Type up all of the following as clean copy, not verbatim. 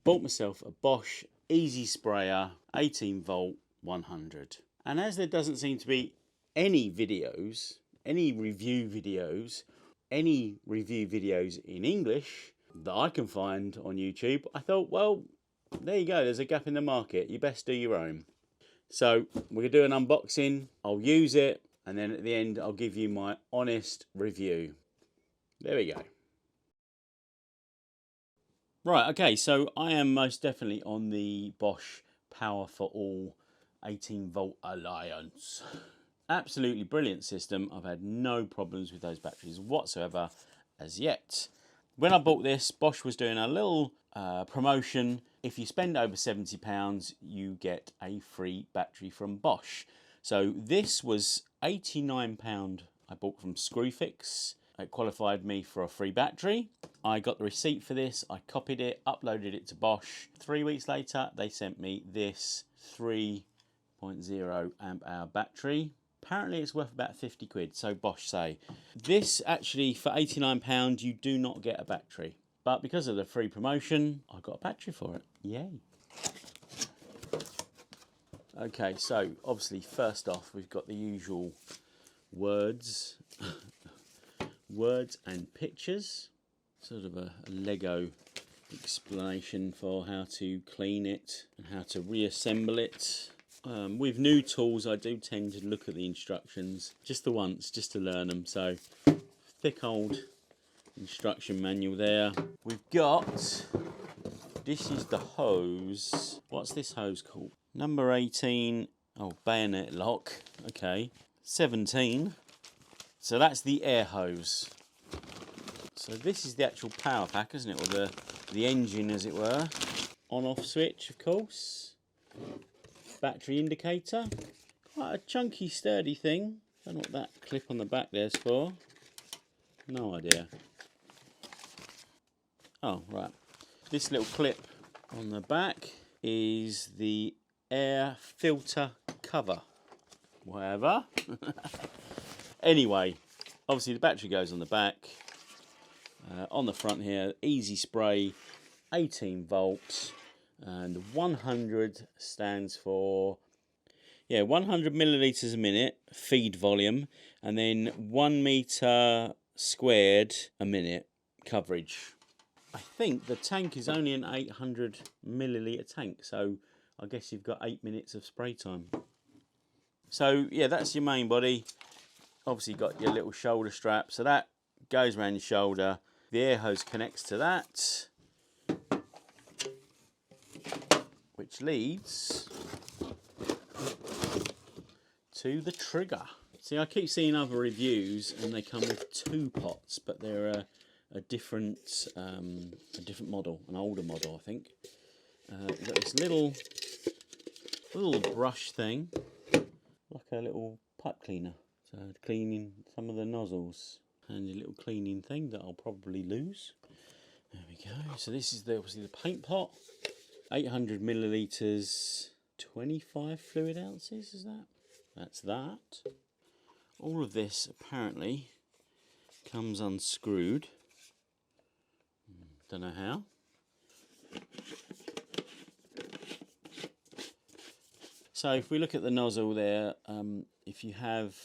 bought myself a Bosch EasySpray 18v 100. And as there doesn't seem to be any videos, any review videos in English that I can find on YouTube, I thought, well, there you go, there's a gap in the market. You best do your own. So we're going to do an unboxing, I'll use it, and then at the end I'll give you my honest review. There we go. Right, okay, so I am most definitely on the Bosch Power for All 18V Alliance. Absolutely brilliant system. I've had no problems with those batteries whatsoever as yet. When I bought this, Bosch was doing a little promotion. If you spend over £70, you get a free battery from Bosch. So this was £89 I bought from Screwfix. It qualified me for a free battery. I got the receipt for this, I copied it, uploaded it to Bosch. 3 weeks later, they sent me this 3.0 amp hour battery. Apparently it's worth about 50 quid, so Bosch say. This actually, for £89, you do not get a battery. But because of the free promotion, I got a battery for it. Yay. Okay, so obviously first off, we've got the usual words. Words and pictures. Sort of a Lego explanation for how to clean it and how to reassemble it. With new tools, I do tend to look at the instructions just the once, just to learn them. So, thick old instruction manual there. We've got, this is the hose. What's this hose called? Number 18, oh, bayonet lock. Okay. 17. So that's the air hose. So this is the actual power pack, isn't it? Or the engine, as it were. On-off switch, of course. Battery indicator. Quite a chunky, sturdy thing. Don't know what that clip on the back there's for. No idea. Oh, right. This little clip on the back is the air filter cover. Whatever. Anyway, obviously the battery goes on the back. On the front here, EasySpray 18 volts. And 100 stands for, 100 millilitres a minute feed volume, and then 1 metre squared a minute coverage. I think the tank is only an 800 millilitre tank, so I guess you've got 8 minutes of spray time. So yeah, that's your main body. Obviously got your little shoulder strap, so that goes around your shoulder. The air hose connects to that, which leads to the trigger. See, I keep seeing other reviews and they come with 2 pots, but they're a different model, an older model, I think. You've got this little brush thing, like a little pipe cleaner, so cleaning some of the nozzles. And a little cleaning thing that I'll probably lose. There we go. So this is obviously the paint pot. 800 millilitres, 25 fluid ounces, is that? That's that. All of this apparently comes unscrewed. Don't know how. So if we look at the nozzle there, if you have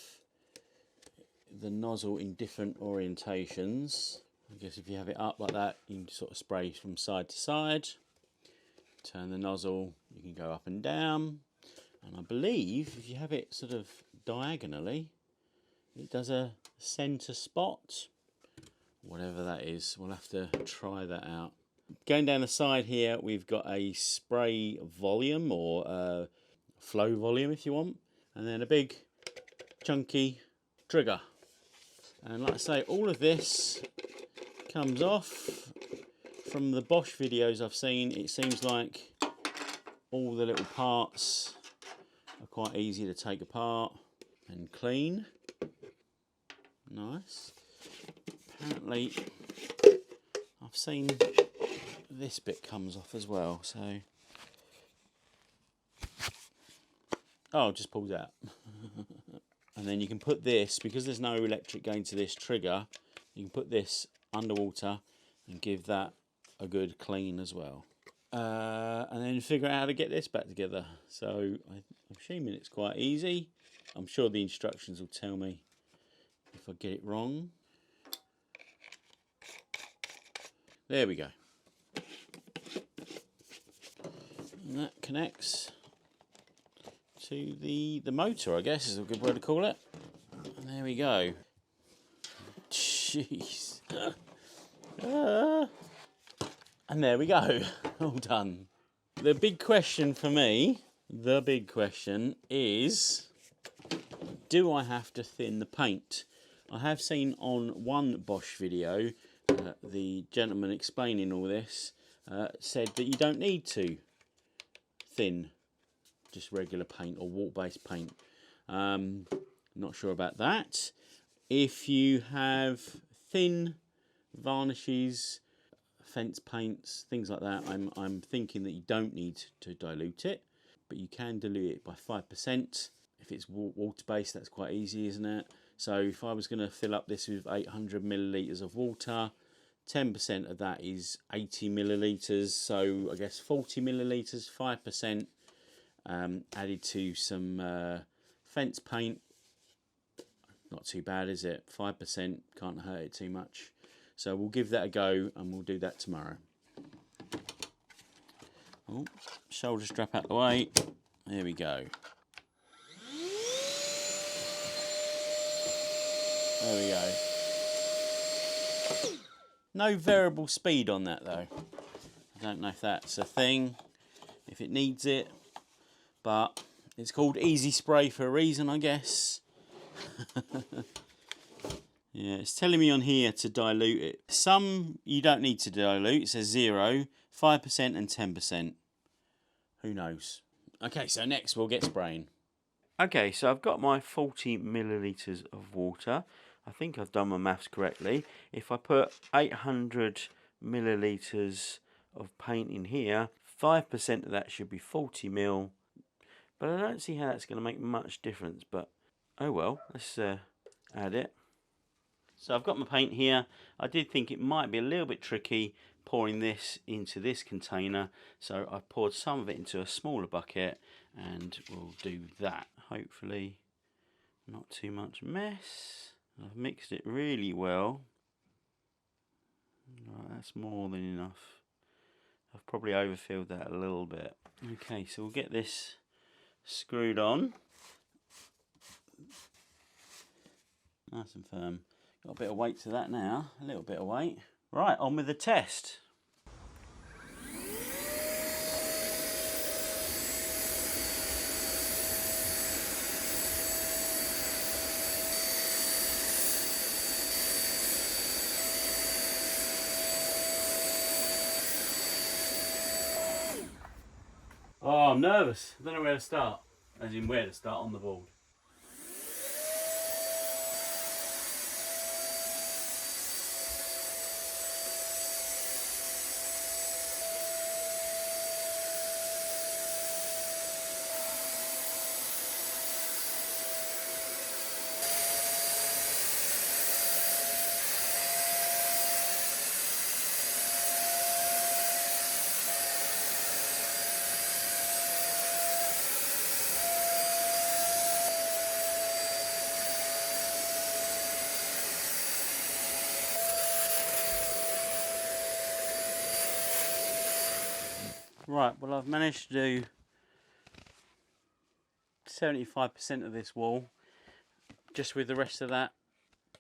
the nozzle in different orientations, I guess if you have it up like that, you can sort of spray from side to side. Turn the nozzle, you can go up and down, and I believe if you have it sort of diagonally, it does a centre spot, whatever that is. We'll have to try that out. Going down the side here, we've got a spray volume, or flow volume if you want, and then a big chunky trigger. And like I say, all of this comes off. From the Bosch videos I've seen, it seems like all the little parts are quite easy to take apart and clean. Nice. Apparently I've seen this bit comes off as well, so it just pulls out. And then you can put this, because there's no electric going to this trigger, you can put this underwater and give that a good clean as well. and then figure out how to get this back together. So I'm assuming it's quite easy. I'm sure the instructions will tell me if I get it wrong. There we go. And that connects to the motor, I guess is a good word to call it. And there we go. Jeez. And there we go. All done. The big question for me, is, do I have to thin the paint? I have seen on one Bosch video, the gentleman explaining all this said that you don't need to thin just regular paint or water-based paint. Not sure about that. If you have thin varnishes, fence paints, things like that, I'm thinking that you don't need to dilute it, but you can dilute it by 5%. If it's water-based, that's quite easy, isn't it? So if I was going to fill up this with 800 millilitres of water, 10% of that is 80 millilitres, so I guess 40 millilitres, 5%, added to some fence paint. Not too bad, is it? 5%, can't hurt it too much. So we'll give that a go and we'll do that tomorrow. Oh, shoulder strap out the way. There we go. There we go. No variable speed on that though. I don't know if that's a thing, if it needs it, but it's called EasySpray for a reason, I guess. Yeah, it's telling me on here to dilute it. Some you don't need to dilute. It says 0, 5% and 10%. Who knows? Okay, so next we'll get spraying. Okay, so I've got my 40 millilitres of water. I think I've done my maths correctly. If I put 800 millilitres of paint in here, 5% of that should be 40 ml. But I don't see how that's going to make much difference. But oh well, let's add it. So I've got my paint here. I did think it might be a little bit tricky pouring this into this container, so I poured some of it into a smaller bucket and we'll do that. Hopefully not too much mess. I've mixed it really well. Right, that's more than enough. I've probably overfilled that a little bit. Okay, so we'll get this screwed on. Nice and firm. Got a bit of weight to that now, a little bit of weight. Right, on with the test. Oh, I'm nervous. I don't know where to start. As in where to start on the board. Right, well I've managed to do 75% of this wall just with the rest of that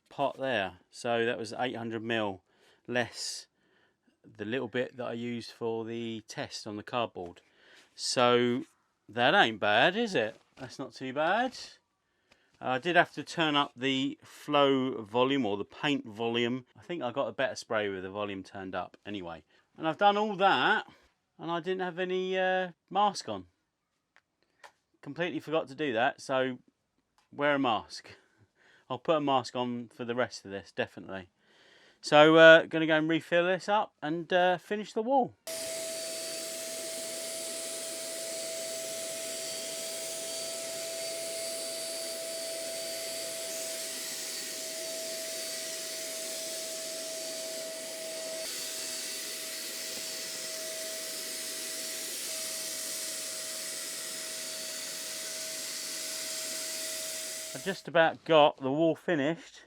pot there. So that was 800 ml less the little bit that I used for the test on the cardboard. So that ain't bad, is it? That's not too bad. I did have to turn up the flow volume or the paint volume. I think I got a better spray with the volume turned up anyway. And I've done all that and I didn't have any mask on. Completely forgot to do that, so wear a mask. I'll put a mask on for the rest of this, definitely. So going to go and refill this up and finish the wall. I just about got the wall finished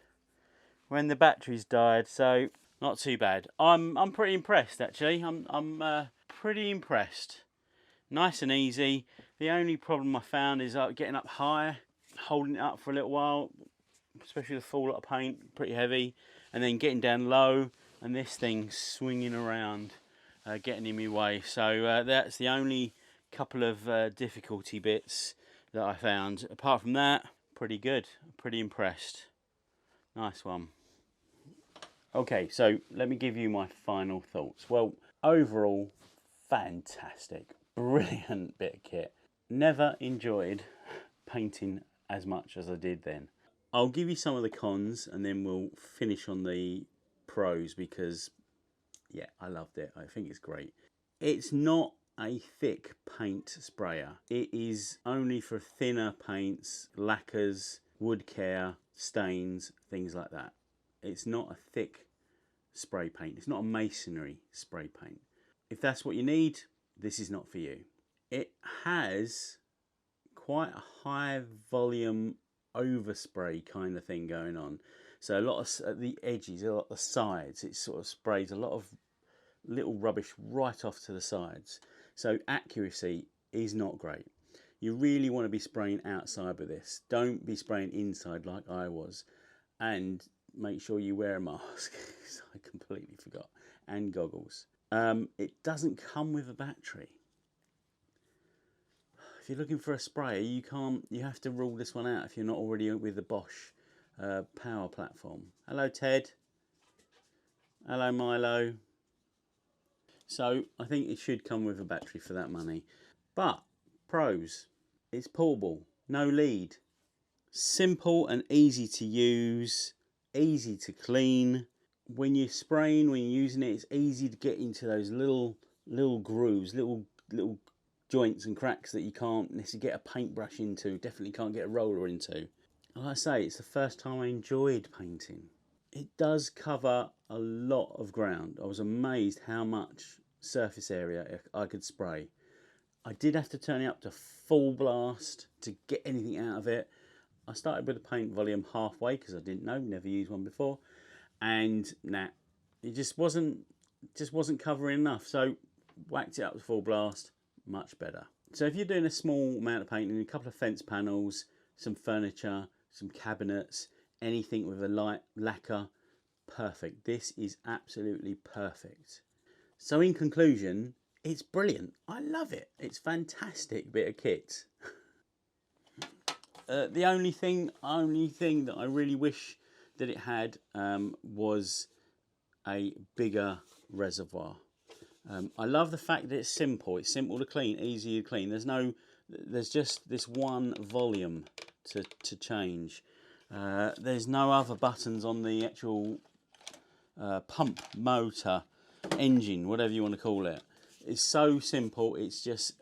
when the batteries died, so not too bad. I'm pretty impressed actually. I'm pretty impressed. Nice and easy. The only problem I found is getting up high, holding it up for a little while, especially with a full lot of paint, pretty heavy, and then getting down low, and this thing swinging around, getting in my way. So that's the only couple of difficulty bits that I found. Apart from that, pretty good. Pretty impressed. Nice one. Okay, so let me give you my final thoughts. Well, overall, fantastic. Brilliant bit of kit. Never enjoyed painting as much as I did then. I'll give you some of the cons and then we'll finish on the pros because, yeah, I loved it. I think it's great. It's not a thick paint sprayer. It is only for thinner paints, lacquers, wood care, stains, things like that. It's not a thick spray paint. It's not a masonry spray paint. If that's what you need, this is not for you. It has quite a high volume overspray kind of thing going on. So a lot of at the edges, a lot of the sides, it sort of sprays a lot of little rubbish right off to the sides. So accuracy is not great. You really want to be spraying outside with this. Don't be spraying inside like I was. And make sure you wear a mask, because I completely forgot, and goggles. It doesn't come with a battery. If you're looking for a sprayer, you have to rule this one out if you're not already with the Bosch power platform. Hello Ted. Hello Milo. So I think it should come with a battery for that money. But pros, it's portable, no lead, simple and easy to use, easy to clean. When you're spraying, when you're using it, it's easy to get into those little grooves, little joints and cracks that you can't necessarily get a paintbrush into, definitely can't get a roller into. Like I say, it's the first time I enjoyed painting. It does cover a lot of ground. I was amazed how much surface area I could spray. I did have to turn it up to full blast to get anything out of it. I started with the paint volume halfway because I didn't know, never used one before, and nah, it just wasn't covering enough. So whacked it up to full blast, much better. So if you're doing a small amount of painting, a couple of fence panels, some furniture, some cabinets, anything with a light lacquer, perfect. This is absolutely perfect. So in conclusion, it's brilliant. I love it. It's a fantastic bit of kit. The only thing that I really wish that it had was a bigger reservoir. I love the fact that it's simple. It's simple to clean, easy to clean. There's just this one volume to change. There's no other buttons on the actual pump, motor, engine, whatever you want to call it. It's so simple. It's just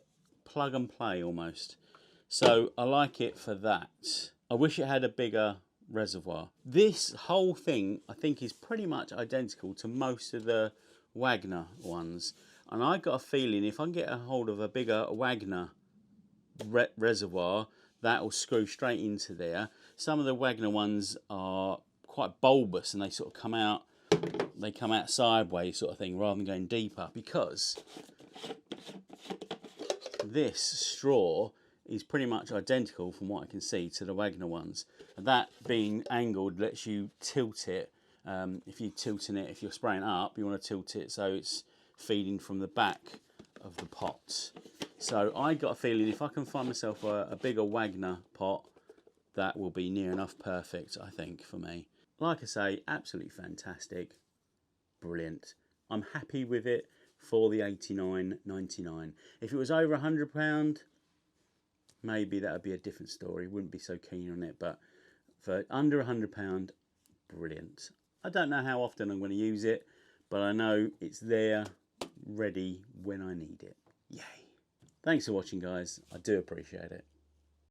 plug and play almost. So I like it for that. I wish it had a bigger reservoir. This whole thing I think is pretty much identical to most of the Wagner ones, and I got a feeling if I can get a hold of a bigger Wagner reservoir, that will screw straight into there. Some of the Wagner ones are quite bulbous and they sort of come out sideways sort of thing rather than going deeper, because this straw is pretty much identical from what I can see to the Wagner ones. That being angled lets you tilt it. If you're tilting it, if you're spraying up, you want to tilt it so it's feeding from the back of the pot. So I got a feeling if I can find myself a bigger Wagner pot, that will be near enough perfect, I think, for me. Like I say, absolutely fantastic, brilliant. I'm happy with it for the £89.99. If it was over £100, maybe that would be a different story. Wouldn't be so keen on it, but for under £100, brilliant. I don't know how often I'm going to use it, but I know it's there, ready when I need it. Yay. Thanks for watching, guys. I do appreciate it.